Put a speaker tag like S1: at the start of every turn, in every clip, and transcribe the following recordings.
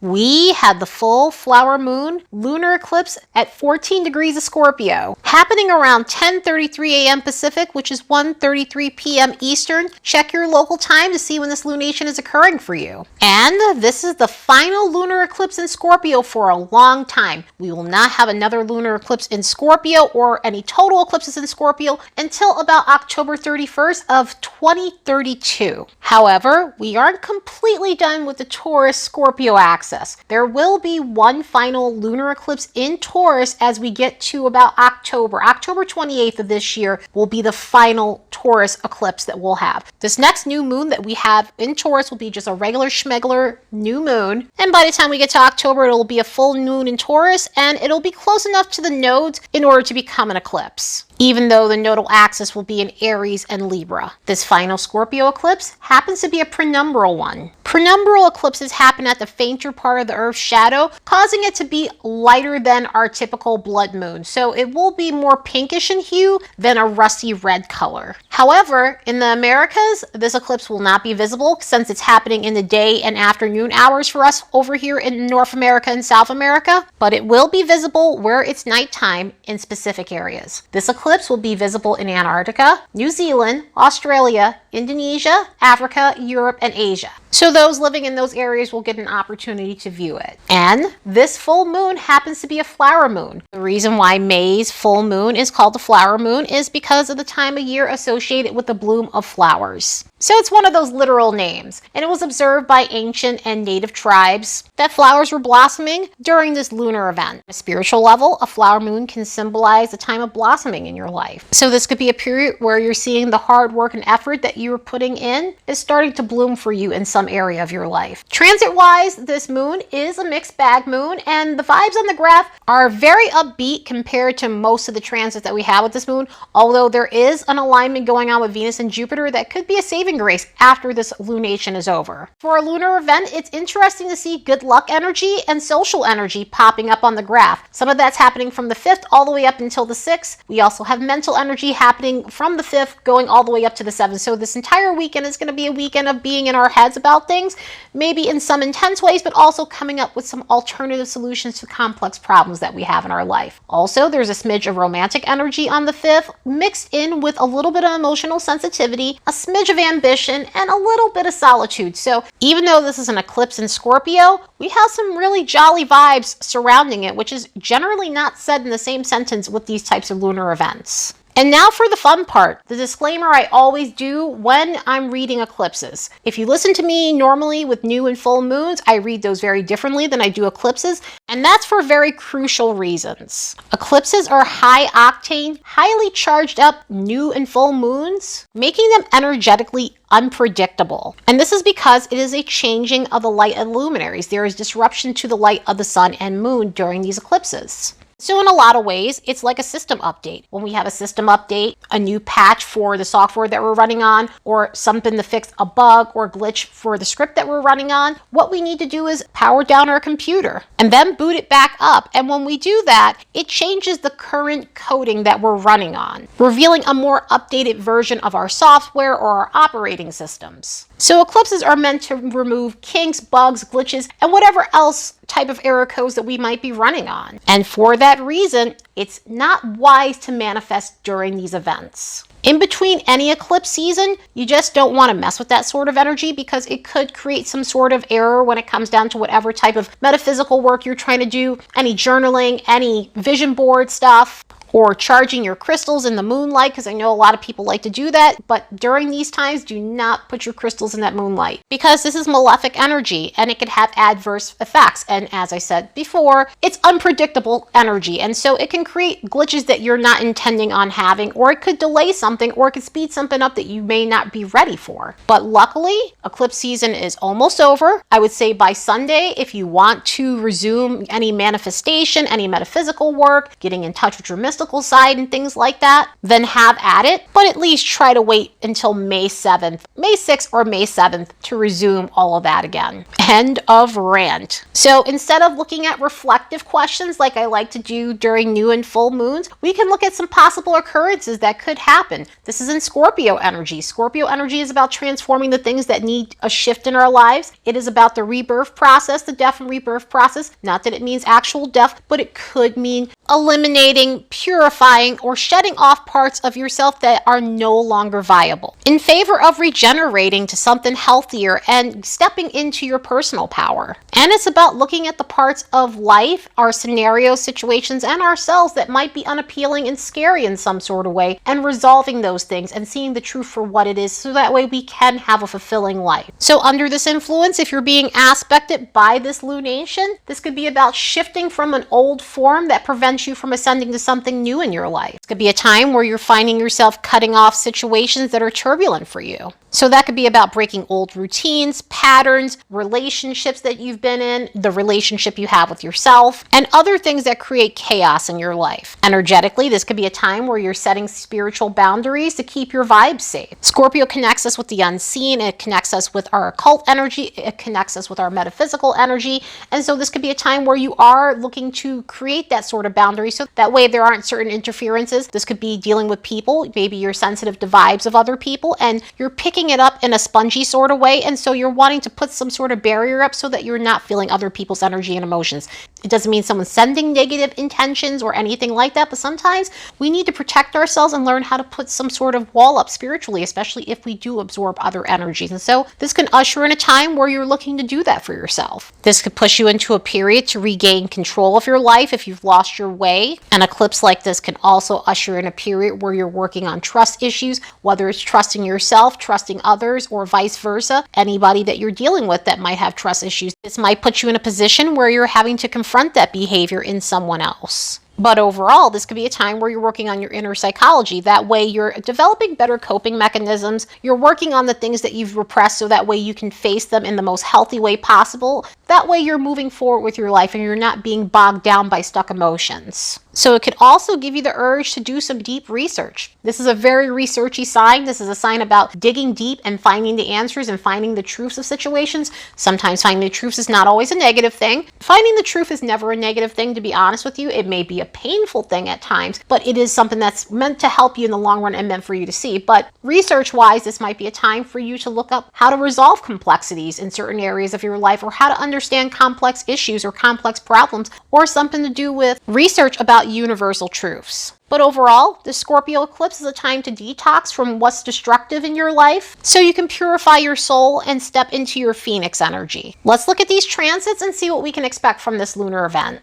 S1: we had the full flower moon lunar eclipse at 14 degrees of Scorpio, happening around 10:33 a.m. Pacific, which is 1:33 p.m. Eastern. Check your local time to see when this lunation is occurring for you. And this is the final lunar eclipse in Scorpio for a long time. We will not have another lunar eclipse in Scorpio or any total eclipses in Scorpio until about October 31st of 2032. However, we aren't completely done with the Taurus Scorpio axis. There will be one final lunar eclipse in Taurus as we get to about October. October 28th of this year will be the final Taurus eclipse that we'll have. This next new moon that we have in Taurus will be just a regular schmegler new moon. And by the time we get to October, it'll be a full moon in Taurus, and it'll be close enough to the nodes in order to become an eclipse, even though the nodal axis will be in Aries and Libra. This final Scorpio eclipse happens to be a penumbral one. Penumbral eclipses happen at the fainter part of the Earth's shadow, causing it to be lighter than our typical blood moon. So it will be more pinkish in hue than a rusty red color. However, in the Americas, this eclipse will not be visible since it's happening in the day and afternoon hours for us over here in North America and South America, but it will be visible where it's nighttime in specific areas. This eclipse will be visible in Antarctica, New Zealand, Australia, Indonesia, Africa, Europe, and Asia. So those living in those areas will get an opportunity to view it. And this full moon happens to be a flower moon. The reason why May's full moon is called the flower moon is because of the time of year associated with the bloom of flowers. So it's one of those literal names, and it was observed by ancient and native tribes that flowers were blossoming during this lunar event. On a spiritual level, a flower moon can symbolize a time of blossoming in your life. So this could be a period where you're seeing the hard work and effort that you were putting in is starting to bloom for you in some area of your life. Transit-wise, this moon is a mixed bag moon, and the vibes on the graph are very upbeat compared to most of the transits that we have with this moon, although there is an alignment going on with Venus and Jupiter that could be a saving grace after this lunation is over. For a lunar event, it's interesting to see good luck energy and social energy popping up on the graph. Some of that's happening from the 5th all the way up until the 6th. We also have mental energy happening from the 5th going all the way up to the 7th. So this entire weekend is going to be a weekend of being in our heads about things, maybe in some intense ways, but also coming up with some alternative solutions to complex problems that we have in our life. Also, there's a smidge of romantic energy on the 5th, mixed in with a little bit of emotional sensitivity, a smidge of ambition, and a little bit of solitude. So even though this is an eclipse in Scorpio, we have some really jolly vibes surrounding it, which is generally not said in the same sentence with these types of lunar events. And now for the fun part, the disclaimer I always do when I'm reading eclipses. If you listen to me normally with new and full moons, I read those very differently than I do eclipses, and that's for very crucial reasons. Eclipses are high octane, highly charged up new and full moons, making them energetically unpredictable. And this is because it is a changing of the light of luminaries. There is disruption to the light of the sun and moon during these eclipses. So in a lot of ways, it's like a system update. When we have a system update, a new patch for the software that we're running on, or something to fix a bug or glitch for the script that we're running on, what we need to do is power down our computer and then boot it back up. And when we do that, it changes the current coding that we're running on, revealing a more updated version of our software or our operating systems. So eclipses are meant to remove kinks, bugs, glitches, and whatever else type of error codes that we might be running on. And for that reason, it's not wise to manifest during these events. In between any eclipse season, you just don't want to mess with that sort of energy because it could create some sort of error when it comes down to whatever type of metaphysical work you're trying to do, any journaling, any vision board stuff, or charging your crystals in the moonlight, because I know a lot of people like to do that, but during these times, do not put your crystals in that moonlight, because this is malefic energy and it could have adverse effects. And as I said before, it's unpredictable energy, and so it can create glitches that you're not intending on having, or it could delay something, or it could speed something up that you may not be ready for. But luckily, eclipse season is almost over. I would say by Sunday, if you want to resume any manifestation, any metaphysical work, getting in touch with your mystical practical side and things like that, then have at it. But at least try to wait until May 7th, May 6th or May 7th to resume all of that again. End of rant. So instead of looking at reflective questions like I like to do during new and full moons, we can look at some possible occurrences that could happen. This is in Scorpio energy. Scorpio energy is about transforming the things that need a shift in our lives. It is about the rebirth process, the death and rebirth process. Not that it means actual death, but it could mean eliminating, purifying, or shedding off parts of yourself that are no longer viable in favor of regenerating to something healthier and stepping into your personal power. And it's about looking at the parts of life, our scenarios, situations, and ourselves that might be unappealing and scary in some sort of way, and resolving those things and seeing the truth for what it is, so that way we can have a fulfilling life. So under this influence, if you're being aspected by this lunation, this could be about shifting from an old form that prevents you from ascending to something new in your life. It could be a time where you're finding yourself cutting off situations that are turbulent for you. So that could be about breaking old routines, patterns, relationships that you've been in, the relationship you have with yourself, and other things that create chaos in your life. Energetically, this could be a time where you're setting spiritual boundaries to keep your vibes safe. Scorpio connects us with the unseen. It connects us with our occult energy. It connects us with our metaphysical energy. And so this could be a time where you are looking to create that sort of boundary, so that way if there aren't certain interferences. This could be dealing with people. Maybe you're sensitive to vibes of other people and you're picking it up in a spongy sort of way, and so you're wanting to put some sort of barrier up so that you're not feeling other people's energy and emotions. It doesn't mean someone's sending negative intentions or anything like that, but sometimes we need to protect ourselves and learn how to put some sort of wall up spiritually, especially if we do absorb other energies. And so this can usher in a time where you're looking to do that for yourself. This could push you into a period to regain control of your life if you've lost your way. An eclipse like this can also usher in a period where you're working on trust issues, whether it's trusting yourself, trusting others, or vice versa. Anybody that you're dealing with that might have trust issues. This might put you in a position where you're having to confront that behavior in someone else. But overall, this could be a time where you're working on your inner psychology. That way you're developing better coping mechanisms. You're working on the things that you've repressed so that way you can face them in the most healthy way possible. That way you're moving forward with your life and you're not being bogged down by stuck emotions. So it could also give you the urge to do some deep research. This is a very researchy sign. This is a sign about digging deep and finding the answers and finding the truths of situations. Sometimes finding the truths is not always a negative thing. Finding the truth is never a negative thing, to be honest with you. It may be a painful thing at times, but it is something that's meant to help you in the long run and meant for you to see. But research-wise, this might be a time for you to look up how to resolve complexities in certain areas of your life, or how to understand complex issues or complex problems, or something to do with research about universal truths. But overall, the Scorpio eclipse is a time to detox from what's destructive in your life so you can purify your soul and step into your Phoenix energy. Let's look at these transits and see what we can expect from this lunar event.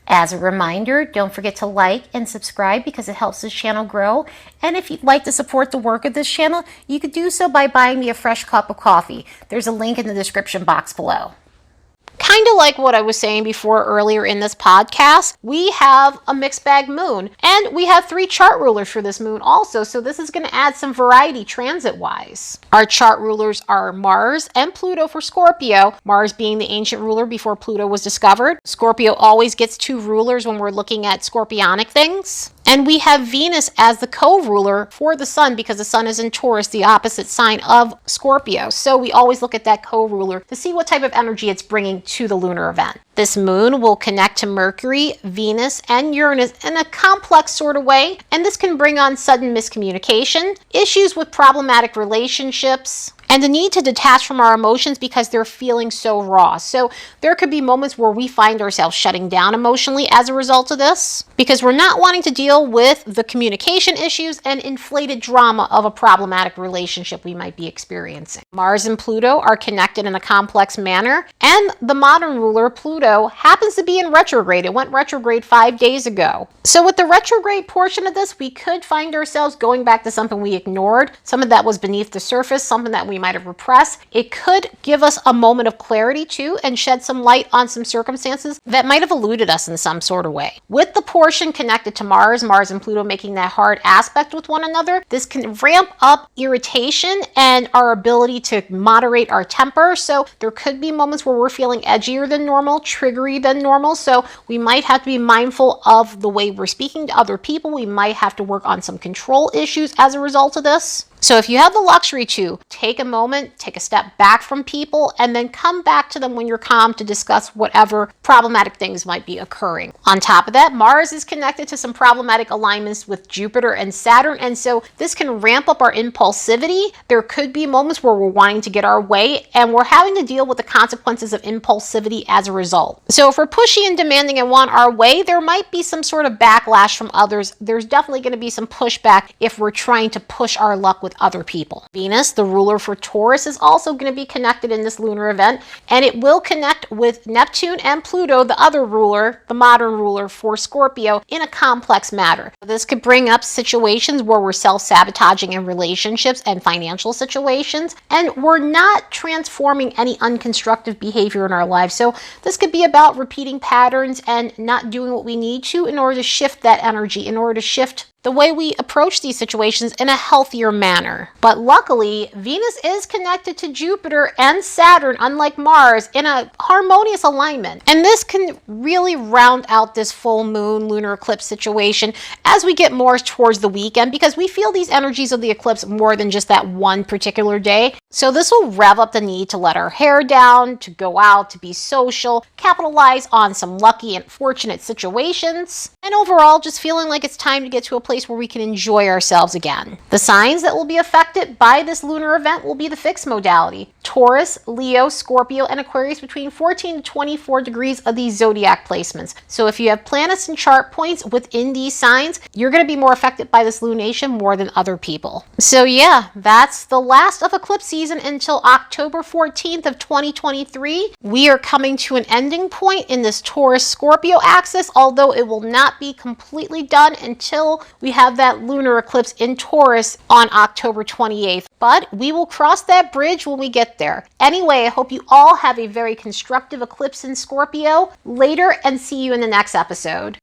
S1: As a reminder, don't forget to like and subscribe because it helps this channel grow. And if you'd like to support the work of this channel, you could do so by buying me a fresh cup of coffee. There's a link in the description box below. Kind of like what I was saying before earlier in this podcast, we have a mixed bag moon, and we have 3 chart rulers for this moon also, so this is going to add some variety transit-wise. Our chart rulers are Mars and Pluto for Scorpio, Mars being the ancient ruler before Pluto was discovered. Scorpio always gets 2 rulers when we're looking at scorpionic things. And we have Venus as the co-ruler for the sun because the sun is in Taurus, the opposite sign of Scorpio. So we always look at that co-ruler to see what type of energy it's bringing to the lunar event. This moon will connect to Mercury, Venus, and Uranus in a complex sort of way, and this can bring on sudden miscommunication, issues with problematic relationships, and the need to detach from our emotions because they're feeling so raw. So there could be moments where we find ourselves shutting down emotionally as a result of this because we're not wanting to deal with the communication issues and inflated drama of a problematic relationship we might be experiencing. Mars and Pluto are connected in a complex manner, and the modern ruler, Pluto, happens to be in retrograde. It went retrograde 5 days ago. So with the retrograde portion of this, we could find ourselves going back to something we ignored, something that was beneath the surface, something that we might have repressed. It could give us a moment of clarity too and shed some light on some circumstances that might have eluded us in some sort of way. With the portion connected to Mars and Pluto making that hard aspect with one another, this can ramp up irritation and our ability to moderate our temper. So there could be moments where we're feeling edgier than normal, triggery than normal. So we might have to be mindful of the way we're speaking to other people. We might have to work on some control issues as a result of this. So if you have the luxury to take a moment, take a step back from people, and then come back to them when you're calm to discuss whatever problematic things might be occurring. On top of that, Mars is connected to some problematic alignments with Jupiter and Saturn, and so this can ramp up our impulsivity. There could be moments where we're wanting to get our way, and we're having to deal with the consequences of impulsivity as a result. So if we're pushy and demanding and want our way, there might be some sort of backlash from others. There's definitely going to be some pushback if we're trying to push our luck with other people. Venus, the ruler for Taurus, is also going to be connected in this lunar event, and it will connect with Neptune and Pluto, the other ruler, the modern ruler for Scorpio, in a complex matter. This could bring up situations where we're self-sabotaging in relationships and financial situations, and we're not transforming any unconstructive behavior in our lives. So this could be about repeating patterns and not doing what we need to in order to shift that energy, in order to shift the way we approach these situations in a healthier manner. But luckily, Venus is connected to Jupiter and Saturn, unlike Mars, in a harmonious alignment. And this can really round out this full moon lunar eclipse situation as we get more towards the weekend, because we feel these energies of the eclipse more than just that one particular day. So this will rev up the need to let our hair down, to go out, to be social, capitalize on some lucky and fortunate situations, and overall just feeling like it's time to get to a place where we can enjoy ourselves again. The signs that will be affected by this lunar event will be the fixed modality: Taurus, Leo, Scorpio, and Aquarius between 14 to 24 degrees of these zodiac placements. So if you have planets and chart points within these signs, you're going to be more affected by this lunation more than other people. So yeah, that's the last of eclipse season until October 14th of 2023. We are coming to an ending point in this Taurus-Scorpio axis, although it will not be completely done until we have that lunar eclipse in Taurus on October 28th. But we will cross that bridge when we get there. Anyway, I hope you all have a very constructive eclipse in Scorpio later, and see you in the next episode.